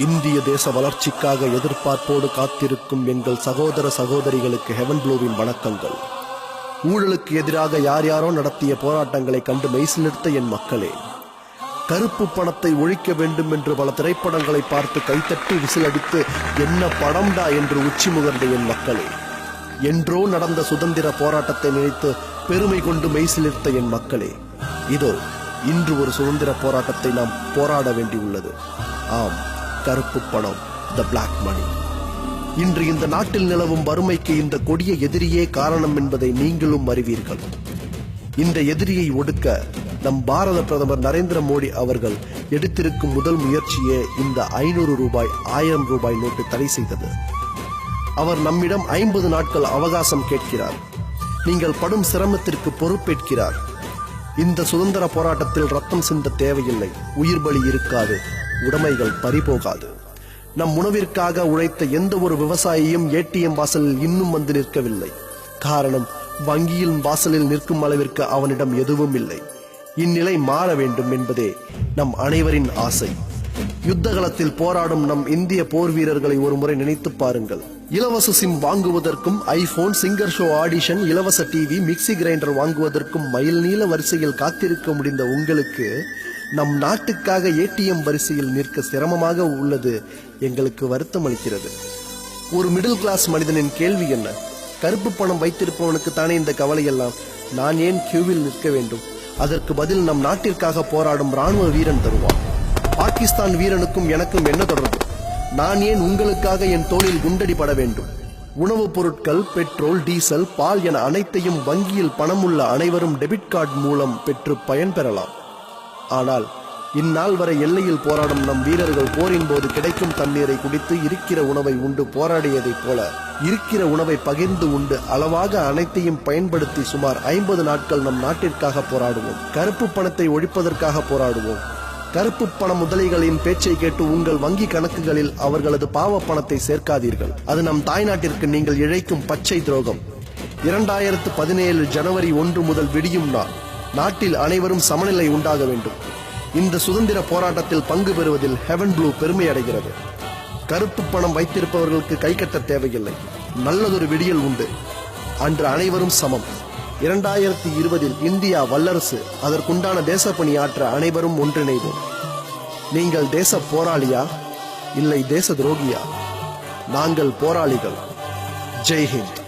இந்திய தேச வளர்ச்சிக்காக எதிர்பார்ப்போடு காத்திருக்கும் எங்கள் சகோதர சகோதரிகளுக்கு ஹெவன் ப்ளூவின் வணக்கங்கள். ஊழலுக்கு எதிராக யார் யாரோ நடத்திய போராட்டங்களை கண்டு மெய்சிலிர்த்த என் மக்களே, கருப்பு பணத்தை ஒழிக்க வேண்டும் என்று பல திரைப்படங்களை பார்த்து கைத்தட்டி விசிலடித்து என்ன படம்டா என்று உச்சி முகர்ந்த என் மக்களே, என்றோ நடந்த சுதந்திர போராட்டத்தை நினைத்து பெருமை கொண்டு மெய்சிலிர்த்த என் மக்களே, இதோ இன்று ஒரு சுதந்திர போராட்டத்தை நாம் போராட வேண்டியுள்ளது. ஆம், கருப்பு பணம், த பிளாக் மணி. இன்று இந்த நாட்டில் நிலவும் வறுமைக்கு இந்த கொடிய எதிரியே காரணம் என்பதை நீங்களும் அறிவீர்கள். இந்த எதிரியை ஒடுக்க நம் பாரத பிரதமர் நரேந்திர மோடி அவர்கள் எடுத்திருக்கும் முதல் முயற்சியே இந்த 500 ரூபாய் 1000 ரூபாய் நோட்டு தடை செய்தது. அவர் நம்மிடம் 50 நாட்கள் அவகாசம் கேட்கிறார். நீங்கள் படும் சிரமத்திற்கு பொறுப்பேற்கிறார். இந்த சுதந்திர போராட்டத்தில் ரத்தம் சிந்த தேவையில்லை, உயிர் பலி இருக்காது, உடைமைகள் பறிபோகாது. நம் உணவிற்காக உழைத்த எந்த ஒரு விவசாயியும் ஏடிஎம் வாசலில் இன்னும் வந்து நிற்கவில்லை. காரணம், வங்கியின் வாசலில் நிற்கும் அளவிற்கு அவனிடம் எதுவும் இல்லை. இந்நிலை மாற வேண்டும் என்பதே நம் அனைவரின் ஆசை. யுத்தகலத்தில் போராடும் நம் இந்திய போர் வீரர்களை ஒரு முறை நினைத்து பாருங்கள். இலவச சிம் வாங்குவதற்கும் ஐபோன், சிங்கர் ஷோ ஆடிஷன், இலவச டிவி, மிக்சி கிரைண்டர் வாங்குவதற்கும் மைல் நீள வரிசையில் காத்திருக்க முடிந்த உங்களுக்கு நம் நாட்டுக்காக ஏடிஎம் வரிசையில் நிற்க சிரமமாக உள்ளது எங்களுக்கு வருத்தம் அளிக்கிறது. ஒரு மிடில் கிளாஸ் மனிதனின் கேள்வி என்ன? கருப்பு பணம் வைத்திருப்பவனுக்கு தானே இந்த கவலையெல்லாம். நான் ஏன் கியூவில் நிற்க வேண்டும்? அதற்கு பதில் நம் நாட்டிற்காக போராடும் ராணுவ வீரன் தருவான். பாகிஸ்தான் வீரனுக்கும் எனக்கும் என்ன தொடர்பு? நான் ஏன் உங்களுக்காக என் தோளில் குண்டடிபட வேண்டும்? உணவுப் பொருட்கள், பெட்ரோல், டீசல், பால் என அனைத்தையும் வங்கியில் பணமுள்ள அனைவரும் டெபிட் கார்டு மூலம் பெற்று பயன்பெறலாம். ஆனால் இந்நாள் வரை எல்லையில் போராடும் நம் வீரர்கள் போரின் போது கிடைக்கும் தண்ணீரை குடித்து இருக்கிற உணவை உண்டு போராடியதைப் போல இருக்கிற உணவை பகிர்ந்து உண்டு அளவாக அனைத்தையும் பயன்படுத்தி சுமார் 50 நாட்கள் நம் நாட்டிற்காக போராடுவோம். கருப்பு பணத்தை ஒழிப்பதற்காக போராடுவோம். கருப்பு பண முதலைகளின் பேச்சை கேட்டு உங்கள் வங்கி கணக்குகளில் அவர்களது பாவ பணத்தை சேர்க்காதீர்கள். அது நம் தாய்நாட்டிற்கு நீங்கள் இழைக்கும் பச்சை துரோகம். 2017 ஜனவரி 1 முதல் விடியும் நாள். நாட்டில் அனைவரும் சமநிலை உண்டாக வேண்டும். இந்த சுதந்திர போராட்டத்தில் பங்கு பெறுவதில் ஹெவன் ப்ளூ பெருமை அடைகிறது. கருப்பு பணம் வைத்திருப்பவர்களுக்கு கை கட்ட தேவையில்லை. நல்லதொரு விடியல் உண்டு. அன்று அனைவரும் சமம். 2020 இந்தியா வல்லரசு. அதற்குண்டான தேசப்பணி ஆற்ற அனைவரும் ஒன்றிணைவோம். நீங்கள் தேச போராளியா இல்லை தேச துரோகியா? நாங்கள் போராளிகள். ஜெய் ஹிந்த்.